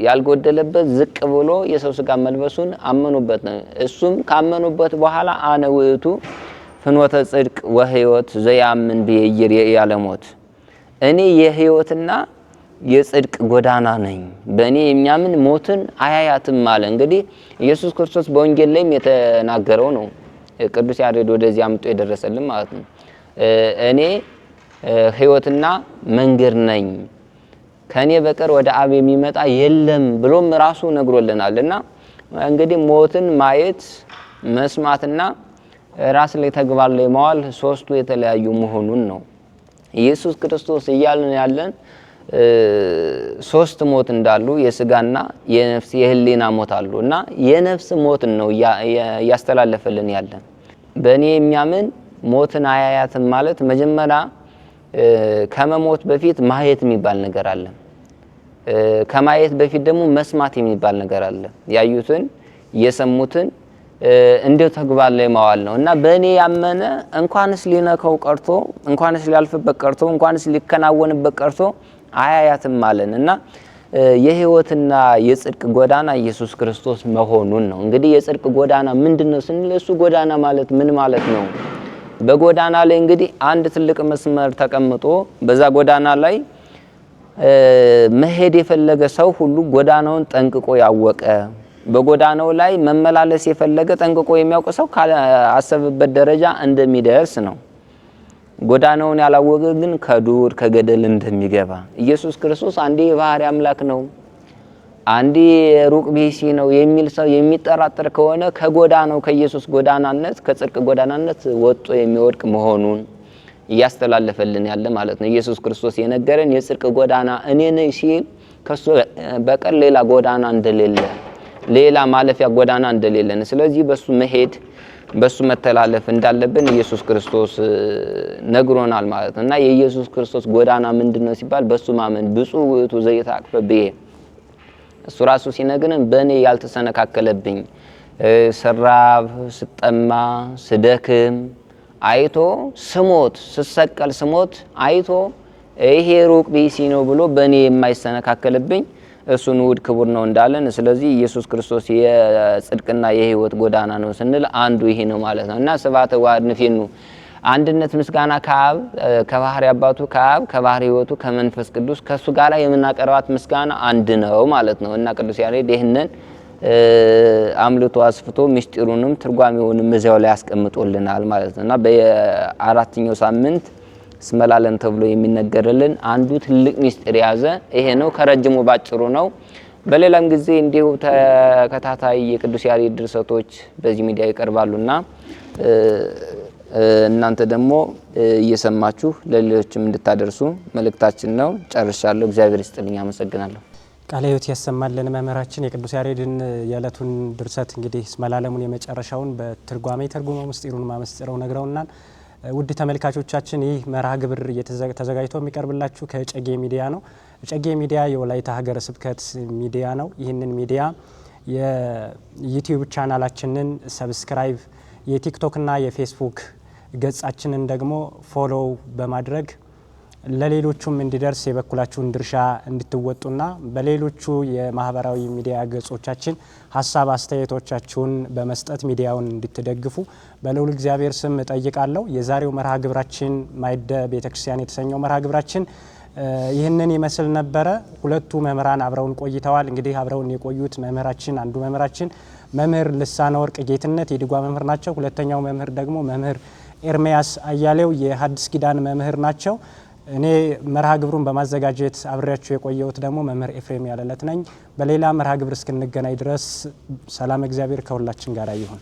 ያልጎደለበት ዝቅ ብሎ የሰው ስጋ መልበሱን አመኑበት ነው። እሱም ካመኑበት በኋላ አነ ውእቱ ፍኖተ ጽድቅ ወሕይወት ዘያምን ብየይር ያለሞት እኔ የሕይወትና የጽድቅ ጎዳና ነኝ፣ በእኔ የሚያምን ሞትን አያያትም አለ። እንግዲህ ኢየሱስ ክርስቶስ በወንጌል ላይም የተናገረው ነው። ቅዱስ ያሬድ ወደዚህ አምጦ የደረሰልን ማለት ነው። እኔ ሕይወትና መንገድ ነኝ፣ ከኔ በቀር ወደ አብ የሚመጣ የለም ብሎም ራሱ ነግሮልናል። እና እንግዲህ ሞትን ማየት መስማትና ራስ ላይ ተግባር ላይ ማዋል ሶስቱ የተለያዩ መሆኑን ነው ኢየሱስ ክርስቶስ እያልን ያለን። ሶስት ሞት እንዳሉ የስጋና የነፍስ የህሊና ሞት አሉ እና የነፍስ ሞት ነው ያስተላለፈልን ያለን። በእኔ የሚያምን ሞትን አያያትም ማለት መጀመሪያ ከመሞት በፊት ማየት የሚባል ነገር አለ። ከማየት በፊት ደግሞ መስማት የሚባል ነገር አለ። ያዩትን የሰሙትን እንደ ተግባር ላይ ማዋል ነው እና በእኔ ያመነ እንኳንስ ሊነካው ቀርቶ እንኳንስ ሊያልፍበት ቀርቶ እንኳንስ ሊከናወንበት ቀርቶ አያያትም አለን እና የሕይወትና የጽድቅ ጎዳና ኢየሱስ ክርስቶስ መሆኑን ነው። እንግዲህ የጽድቅ ጎዳና ምንድነው ስንል እሱ ጎዳና ማለት ምን ማለት ነው? በጎዳና ላይ እንግዲህ አንድ ትልቅ መስመር ተቀምጦ በዛ ጎዳና ላይ መሄድ የፈለገ ሰው ሁሉ ጎዳናውን ጠንቅቆ ያወቀ፣ በጎዳናው ላይ መመላለስ የፈለገ ጠንቅቆ የሚያውቅ ሰው ካሰበበት ደረጃ እንደሚደርስ ነው። ጎዳናውን ያላወቀ ግን ከዱር ከገደል እንደሚገባ ኢየሱስ ክርስቶስ አንዴ የባህሪ አምላክ ነው፣ አንዴ ሩቅ ቢሲ ነው የሚል ሰው የሚጠራጠር ከሆነ ከጎዳናው ከኢየሱስ ጎዳናነት ከጽድቅ ጎዳናነት ወጥቶ የሚወድቅ መሆኑን እያስተላለፈልን ያለ ማለት ነው። ኢየሱስ ክርስቶስ የነገረን የጽድቅ ጎዳና እኔ ነኝ ሲል ከሱ በቀር ሌላ ጎዳና እንደሌለ፣ ሌላ ማለፊያ ጎዳና እንደሌለ፣ ስለዚህ በሱ መሄድ በሱ መተላለፍ እንዳለብን ኢየሱስ ክርስቶስ ነግሮናል ማለት ነው እና የኢየሱስ ክርስቶስ ጎዳና ምንድነው ሲባል በሱ ማመን ብፁዕ ውእቱ ዘየተአቅፈ ብየ እሱ ራሱ ሲነግረን በእኔ ያልተሰነካከለብኝ ስራብ ስጠማ ስደክም አይቶ ስሞት ስሰቀል ስሞት አይቶ ይሄ ሩቅ ቢሲ ነው ብሎ በእኔ የማይሰነካከልብኝ እሱን ውድ ክቡር ነው እንዳለን። ስለዚህ ኢየሱስ ክርስቶስ የጽድቅና የሕይወት ጎዳና ነው ስንል አንዱ ይሄ ነው ማለት ነው እና ስብሐተ ወአድ ንፌኑ አንድነት ምስጋና ከአብ ከባህሪ አባቱ ከአብ ከባህሪ ሕይወቱ ከመንፈስ ቅዱስ ከሱ ጋር የምናቀርባት ምስጋና አንድ ነው ማለት ነው እና ቅዱስ ያሬድ ይህንን አምልቶ አስፍቶ ምስጢሩንም ትርጓሜውንም እዚያው ላይ ያስቀምጦልናል ማለት ነው እና በአራተኛው ሳምንት እስመላለም ተብሎ የሚነገርልን አንዱ ትልቅ ምስጢር ያዘ ይሄ ነው። ከረጅሙ ባጭሩ ነው። በሌላም ጊዜ እንዲሁ ተከታታይ የቅዱስ ያሬድ ድርሰቶች በዚህ ሚዲያ ይቀርባሉና እናንተ ደግሞ እየሰማችሁ ለሌሎችም እንድታደርሱ መልእክታችን ነው። ጨርሻለሁ። እግዚአብሔር ይስጥልኝ። አመሰግናለሁ። ቃለ ሕይወት ያሰማልን መምህራችን። የቅዱስ ያሬድን የዕለቱን ድርሰት እንግዲህ እስመላለሙን የመጨረሻውን በትርጓሜ ተርጉመው ምስጢሩን ማመስጥረው ነግረውናል። ውድ ተመልካቾቻችን ይህ መርሃ ግብር ተዘጋጅቶ የሚቀርብላችሁ ከጨጌ ሚዲያ ነው። ጨጌ ሚዲያ የወላይታ ሀገረ ስብከት ሚዲያ ነው። ይህንን ሚዲያ የዩቲዩብ ቻናላችንን ሰብስክራይብ፣ የቲክቶክና የፌስቡክ ገጻችንን ደግሞ ፎሎው በማድረግ ለሌሎቹም እንዲደርስ የበኩላችሁን ድርሻ እንድትወጡና በሌሎቹ የማህበራዊ ሚዲያ ገጾቻችን ሀሳብ አስተያየቶቻችሁን በመስጠት ሚዲያውን እንድትደግፉ በልዑል እግዚአብሔር ስም እጠይቃለሁ። የዛሬው መርሃ ግብራችን ማዕደ ቤተክርስቲያን የተሰኘው መርሃ ግብራችን ይህንን ይመስል ነበረ። ሁለቱ መምህራን አብረውን ቆይተዋል። እንግዲህ አብረውን የቆዩት መምህራችን አንዱ መምህራችን መምህር ልሳነ ወርቅ ጌትነት የድጓ መምህር ናቸው። ሁለተኛው መምህር ደግሞ መምህር ኤርሚያስ አያሌው የሐዲስ ኪዳን መምህር ናቸው። እኔ መርሃ ግብሩን በማዘጋጀት አብሬያችሁ የቆየሁት ደግሞ መምህር ኤፍሬም ያለለት ነኝ። በሌላ መርሃ ግብር እስክንገናኝ ድረስ ሰላም እግዚአብሔር ከሁላችን ጋር ይሁን።